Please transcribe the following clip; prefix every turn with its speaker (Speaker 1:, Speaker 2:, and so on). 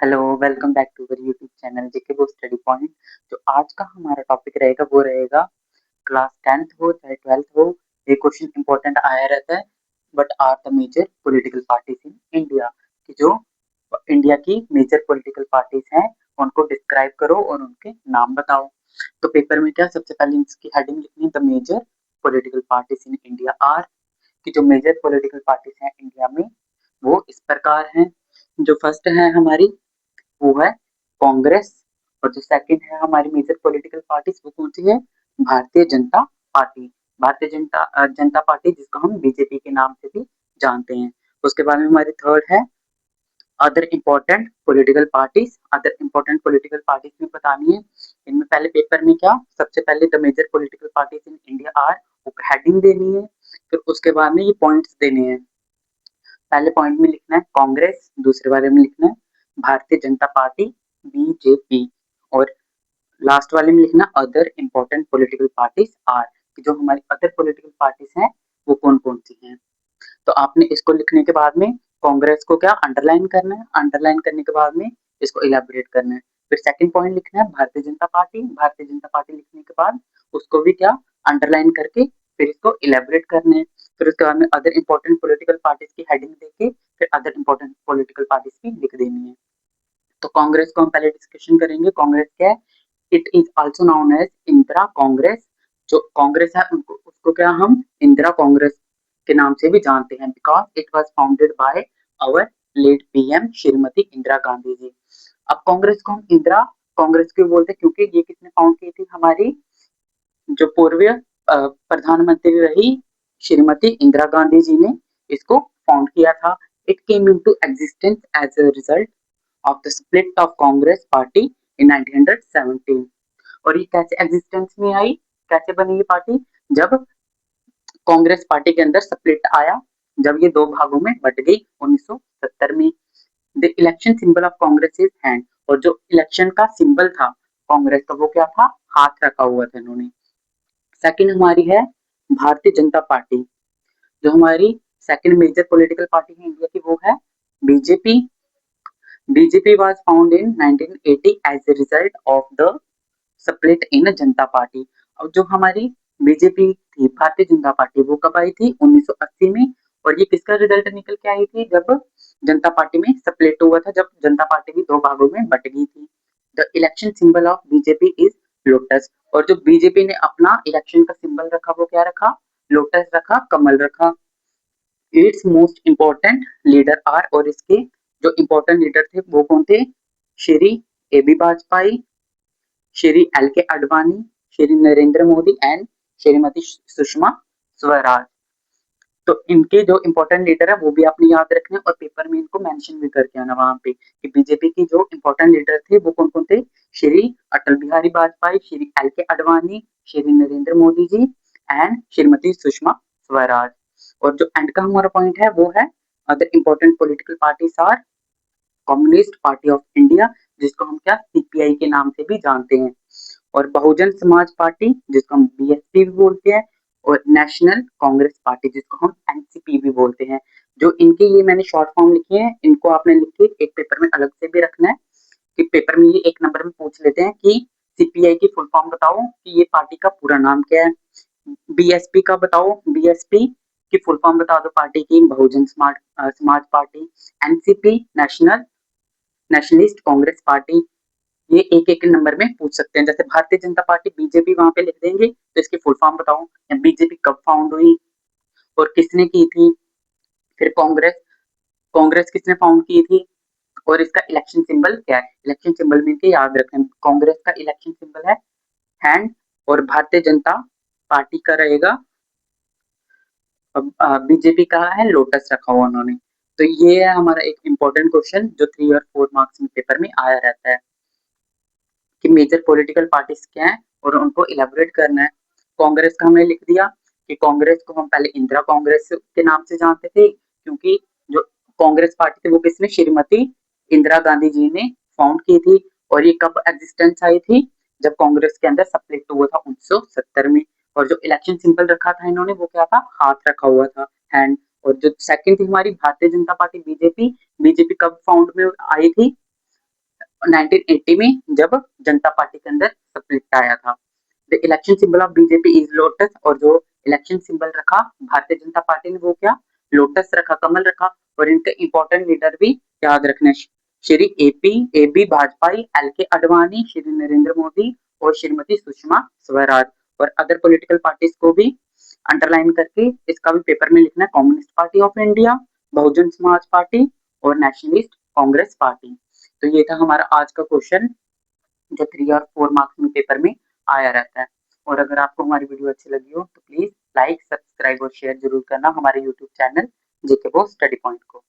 Speaker 1: Hello, welcome back to our YouTube channel JK वो study point. जो आज का हमारा टॉपिक रहेगा वो रहेगा क्लास 10th हो चाहे 12th हो, ये क्वेश्चन इंपॉर्टेंट आया रहता है। But are the major political parties in India, कि जो इंडिया की मेजर पॉलिटिकल पार्टीज हैं उनको डिस्क्राइब करो और उनके नाम बताओ। तो पेपर में क्या सबसे पहले इसकी हेडिंग लिखनी है, the major political parties in India are, कि जो मेजर पॉलिटिकल पार्टीज हैं इंडिया में वो इस प्रकार हैं। जो फर्स्ट है हमारी वो है कांग्रेस, और जो सेकंड है हमारी मेजर पॉलिटिकल पार्टीज वो कौन सी है, भारतीय जनता पार्टी। भारतीय जनता पार्टी जिसको हम बीजेपी के नाम से भी जानते हैं। उसके बाद में हमारी थर्ड है other important political parties. Other important political parties में बतानी है इनमें पहले पेपर में क्या सबसे पहले the major political parties in India are, heading देनी है। फिर उसके बाद में ये पॉइंट्स देने हैं। पहले पॉइंट में लिखना है कांग्रेस, दूसरे वाले में लिखना है भारतीय जनता पार्टी बीजेपी, और लास्ट वाले में लिखना other important political parties are, कि जो हमारी अदर पॉलिटिकल पार्टीज हैं वो कौन कौन सी हैं। तो आपने इसको लिखने के बाद में कांग्रेस को क्या अंडरलाइन करना है, अंडरलाइन करने के बाद में इसको इलेबोरेट करना है। फिर सेकंड पॉइंट लिखना है भारतीय जनता पार्टी, भारतीय जनता पार्टी लिखने के बाद उसको भी क्या अंडरलाइन करके फिर इसको इलेबोरेट करना है। फिर उसके बाद में अदर इंपॉर्टेंट पॉलिटिकल पार्टीज की हेडिंग देके फिर अदर इंपॉर्टेंट पॉलिटिकल पार्टीज की लिख देनी है। तो कांग्रेस को हम पहले डिस्कशन करेंगे। कांग्रेस क्या है, it is also known as Indira Congress. जो कांग्रेस है उनको उसको क्या हम इंदिरा कांग्रेस के नाम से भी जानते हैं, because it was founded by our late PM Shrimati Indira Gandhi ji. अब कांग्रेस को हम इंदिरा कांग्रेस क्यों बोलते हैं, क्योंकि ये किसने फाउंड की थी, हमारी जो पूर्व प्रधानमंत्री रही श्रीमती इंदिरा गांधी जी ने इसको फाउंड किया था। It came into existence as a result of the split of Congress party in 1917। और ये कैसे एग्जिस्टेंस में आई, कैसे बनी ये पार्टी, जब कांग्रेस पार्टी के अंदर स्प्लिट आया, जब ये दो भागों में बट गई 1970 में। The election symbol of Congress is hand, और जो इलेक्शन का सिंबल था कांग्रेस का वो क्या था, हाथ रखा हुआ था इन्होंने। सेकंड हमारी है भारतीय जनता पार्टी। जो हमारी सेकंड मेजर पॉलिटिकल पार्टी है इंडिया की वो है BJP. BJP was found in 1980 एज a result of the split in Janata party. अब जो हमारी बीजेपी थी भारतीय जनता पार्टी वो कब आई थी, 1980 में। और ये किसका रिजल्ट निकल के आई थी, जब जनता पार्टी में स्प्लिट हुआ था, जब जनता पार्टी भी दो भागों में बट गई थी। The election symbol of BJP is lotus, और जो बीजेपी ने अपना इलेक्शन का सिंबल रखा वो क्या रखा, लोटस रखा, कमल रखा। Its most important leader are, और इसके जो इम्पोर्टेंट लीडर थे वो कौन थे, Shri A B Vajpayee, Shri L K Advani, Shri Narendra Modi and Shrimati Sushma Swaraj. तो इनके जो इम्पोर्टेंट लीडर है वो भी आपने याद रखने और पेपर में इनको मेंशन भी करके आना वहां पे, कि बीजेपी के जो इम्पोर्टेंट लीडर थे वो कौन कौन थे, Shri Atal Bihari Vajpayee, Shri L K Advani, Shri Narendra Modi ji and Shrimati Sushma Swaraj. और जो एंड का हमारा पॉइंट है वो है other important political parties are Communist Party of India, जिसको हम क्या सीपीआई के नाम से भी जानते हैं, और बहुजन समाज पार्टी जिसको हम बीएसपी भी बोलते हैं, और नेशनल कांग्रेस पार्टी जिसको हम एनसीपी भी बोलते हैं। जो इनके ये मैंने शॉर्ट फॉर्म लिखी है इनको आपने लिख के एक पेपर में अलग से भी रखना है, कि पेपर में ये एक नंबर में पूछ लेते हैं कि सीपीआई की फुल फॉर्म बताओ कि ये पार्टी का पूरा नाम क्या है। बीएसपी का बताओ, बीएसपी की फुल फॉर्म बता दो पार्टी की, Bahujan Samaj party. NCP national nationalist Congress party. ये एक एक नंबर में पूछ सकते हैं, जैसे भारतीय जनता पार्टी बीजेपी वहां पे लिख देंगे तो इसकी फुल फॉर्म बताओ, या बीजेपी कब फाउंड हुई और किसने की थी। फिर कांग्रेस, कांग्रेस किसने फाउंड की थी, और इसका इलेक्शन सिंबल क्या है। इलेक्शन सिंबल में के याद रखें, कांग्रेस का इलेक्शन सिंबल है हैंड, और भारतीय जनता पार्टी का रहेगा, बीजेपी का है लोटस रखा हुआ उन्होंने। तो ये है हमारा एक इंपॉर्टेंट क्वेश्चन जो 3 और 4 मार्क्स में पेपर में आया रहता है, कि मेजर पॉलिटिकल पार्टीज क्या है और उनको इलेबोरेट करना है। कांग्रेस का हमने लिख दिया कि कांग्रेस को हम पहले इंदिरा कांग्रेस के नाम से जानते थे, क्योंकि जो कांग्रेस पार्टी थी वो किसने, श्रीमती इंदिरा गांधी जी ने फाउंड की थी। और ये कब एग्जिस्टेंस आई थी, जब कांग्रेस के अंदर स्प्लिट हुआ था 1970 में। और जो इलेक्शन सिंबल रखा था इन्होंने वो क्या था, हाथ रखा हुआ था, हैंड। और जो सेकंड थी हमारी Bharatiya Janata party BJP, BJP कब फाउंड में आई थी, 1980 में जब जनता पार्टी के अंदर स्प्लिट आया था। The election symbol of BJP is lotus, और जो इलेक्शन सिंबल रखा भारतीय जनता पार्टी ने वो क्या, लोटस रखा, कमल रखा। और इनके इंपॉर्टेंट लीडर भी याद रखना, Shri AB Vajpayee, L K Advani, Shri Narendra Modi और श्रीमती सुषमा स्वराज। और अदर पॉलिटिकल पार्टीज को भी अंडरलाइन करके इसका भी पेपर में लिखना है, communist Party of India, Bahujan Samaj party और नेशनलिस्ट कांग्रेस पार्टी। तो ये था हमारा आज का क्वेश्चन जो 3 और 4 मार्क्स में पेपर में आया रहता है। और अगर आपको हमारी वीडियो अच्छी लगी हो तो प्लीज लाइक, सब्सक्राइब और शेयर जरूर करना हमारे YouTube channel GK boss study point को।